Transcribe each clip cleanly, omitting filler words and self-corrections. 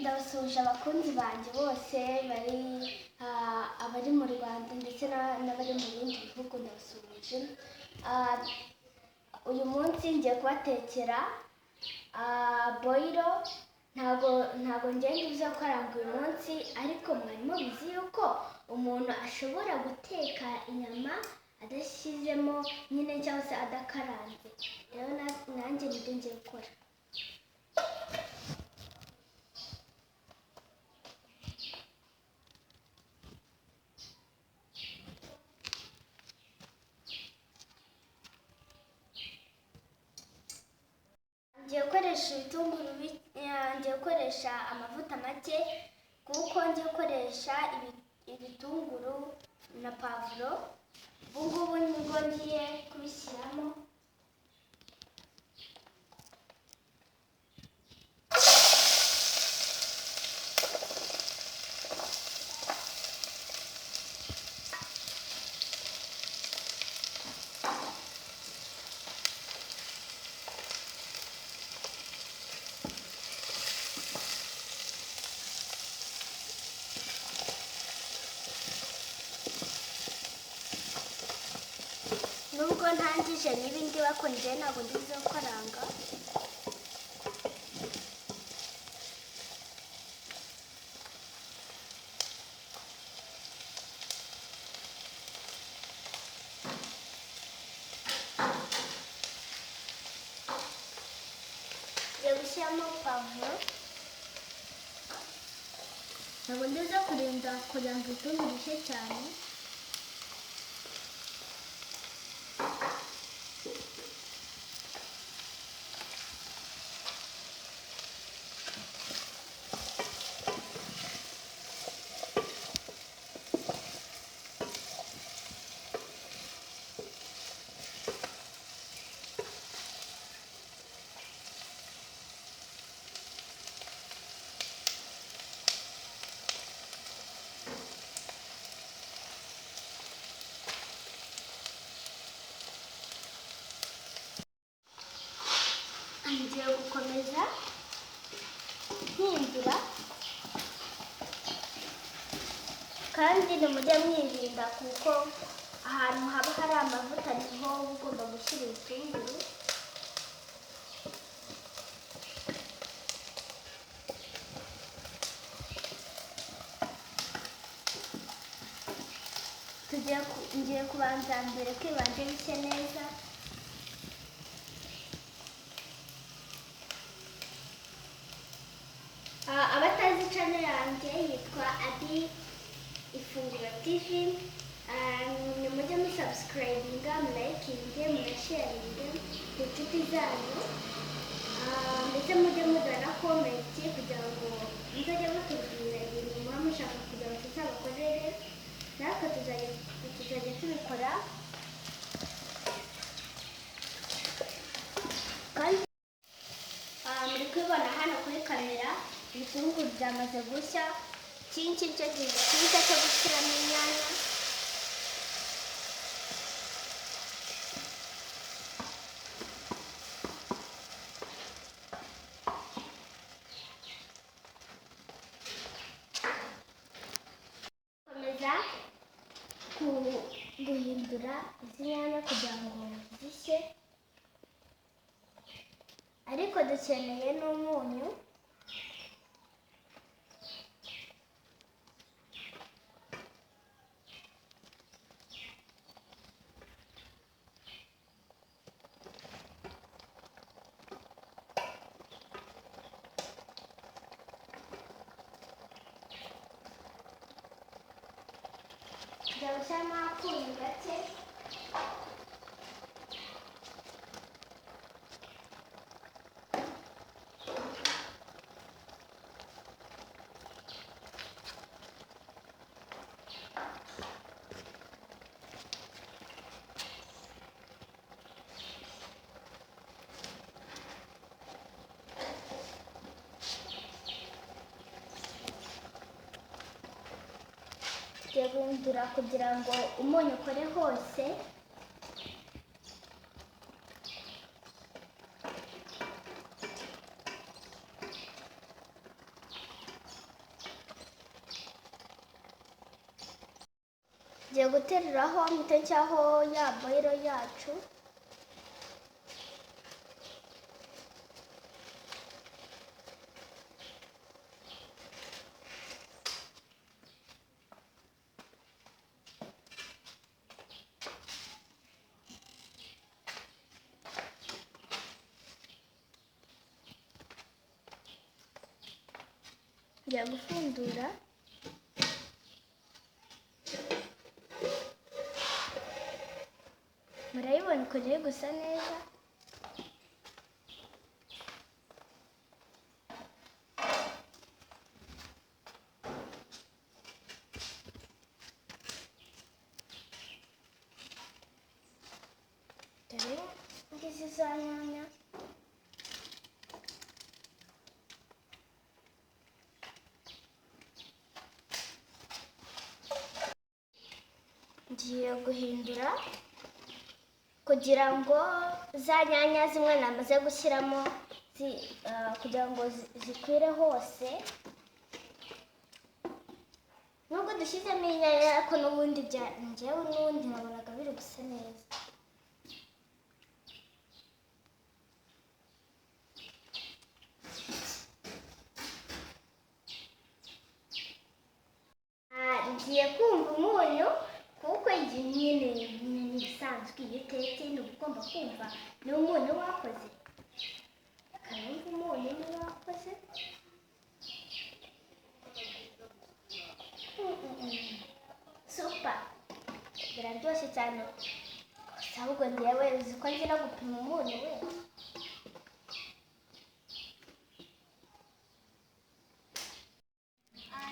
ndabasuhuje abakunzi banjye bose bari abari mu Rwanda ndetse n'abari mu bindi bihugu ndabasuhuje. Uyu munsi ngiye kubatekera boilo. Ntago ngenda uza gukaranga uyu munsi, ariko mwari mubizi yuko umuntu ashobora guteka inyama adashyizemo nyine cyangwa se adakaranze. Rero nanjye nibyo ngiye gukora. Ngiye gukoresha ibitunguru, ngiye gukoresha amavuta make kuko ngiye gukoresha ibitunguru na pavuro. Ubu ngubu nibwo ngiye kubishyiramo. Nubwo ntangije n'ibindi bakonje ntabwo ndizo gukaranga. Ngiye gushyiramo pavuro. Ntabwo ndizo kurinda kugira ngo ibitunguru bishye cyane. Ngiye gukomeza mpindura, kandi nimujye mwirinda kuko ahantu haba hari amavuta niho ugomba gushyira ibitunguru. Ngiye kubanza mbere kwibanje bishye neza. Abatazi channel yanjye yitwa Abi Ifunguro TV. Nimujye musubscribinga, mulayikinge, munasharinge ku nshuti zanyu, ndetse mujye muzana komenti kugira ngo muzajye mutubwira ibintu muba mushaka kugira ngo tuzabakorere, natwe tuzajya tubikora. Kandi muri kubibona hano kuri kamera, ibitunguru byamaze gushya. Iki ngiki cyo gihe cyiza cyo gushyiramo inyanya. Komeza guhindura izi nyanya kugira ngo zishye, ariko dukeneye n'umunyu. Ngiye gushyiramo akunyu gake. Ngiye guhindura kugira ngo umunyu ukore hose. Ngiye guteruraho mpite nshyiraho ya boilo yacu. Ngiye gufundura. Murayibona ukuntu iri gusa neza. Dore ngizi za nyanya. Ngiye guhindura kugira ngo za nyanya zimwe namaze gushyiramo kugira ngo zikwire hose. Nubwo dushyizemo inyanya ariko n'ubundi njyewe n'ubundi nabonaga biri gusa neza. Ngiye kumva umunyu kuko igihe nyine ni bisanzwe iyo utetse ni ugomba kumva ni umunyu wakoze. Karumva umunyu ni wakoze. Super. Biraryoshye cyane. Gusa ahubwo njyewe uzi ko nzi no gupima umunyu we.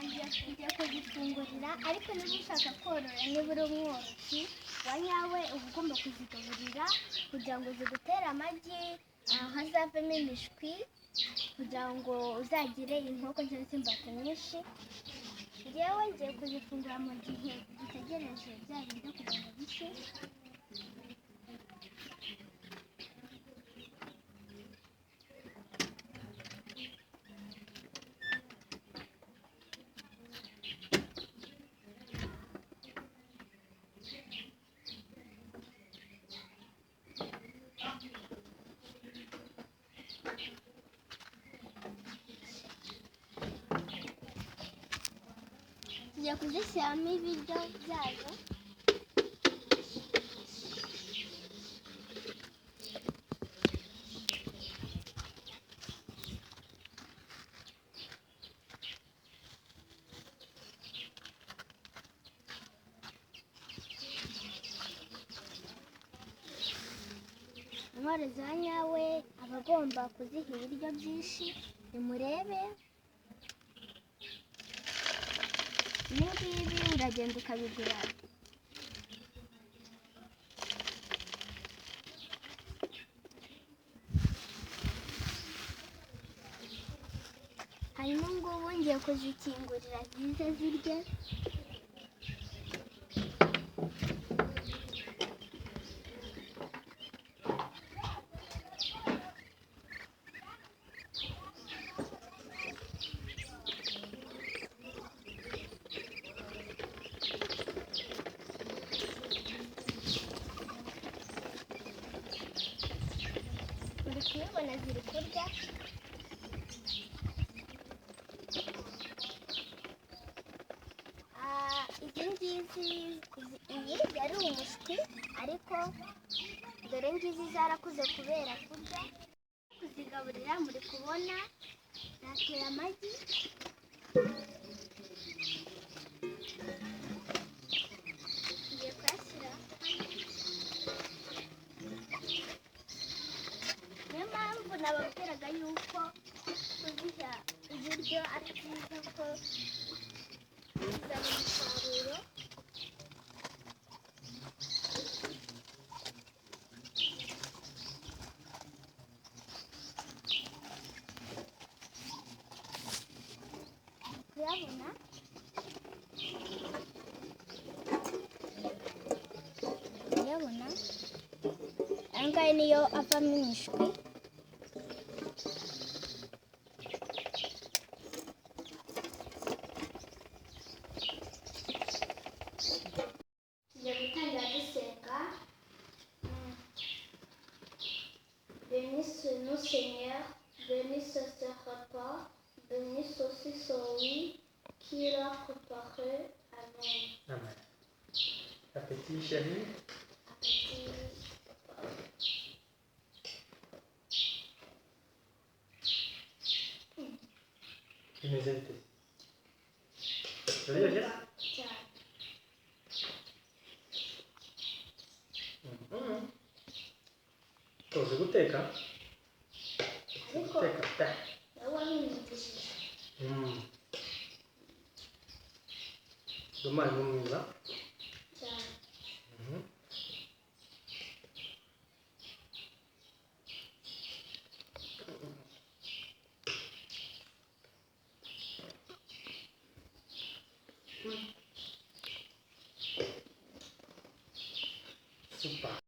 Ngiye kuzifungurira ariko niba ushaka korora niba uri umworozi wa nyawe uba ugomba kuzigaburira kugira ngo zigutere amagi hazavemo imishwi kugira ngo uzagire inkoko cyangwa se imbata nyinshi. Njyewe ngiye kuzifungura mu gihe dutegereje bya biryo kugira ngo bishye. Ngiye kuzishyiramo ibiryo byazo. Umworozi wa nyawe aba agomba kuziha ibiryo byinshi. Nimurebe n'ibi uragenda ukabigura. Hanyuma ngubu ngiye kuzikingurira zize zirye. Urabona ziri kurya. Iyi yari umushwi ariko dore ngizi zarakuze kubera kurya. Kuzigaburira muri kubona zateye amagi. Ngiye kuyashyira. Niyo mpamvu nababwiraga yuko kuziha ibiryo ari byiza ko bizana umusaruro. Kuyabona aya ngaya niyo avamo imishwi. Mon Seigneur, bénis ce repas, bénis aussi celui qui l'a préparé. Amen. Amen. Appétit, chérie. Appétit. Imezente. Ndio yes? Uzi guteka? Ariko Guteka. nawe wamwimutishije. Umwana ni mwiza.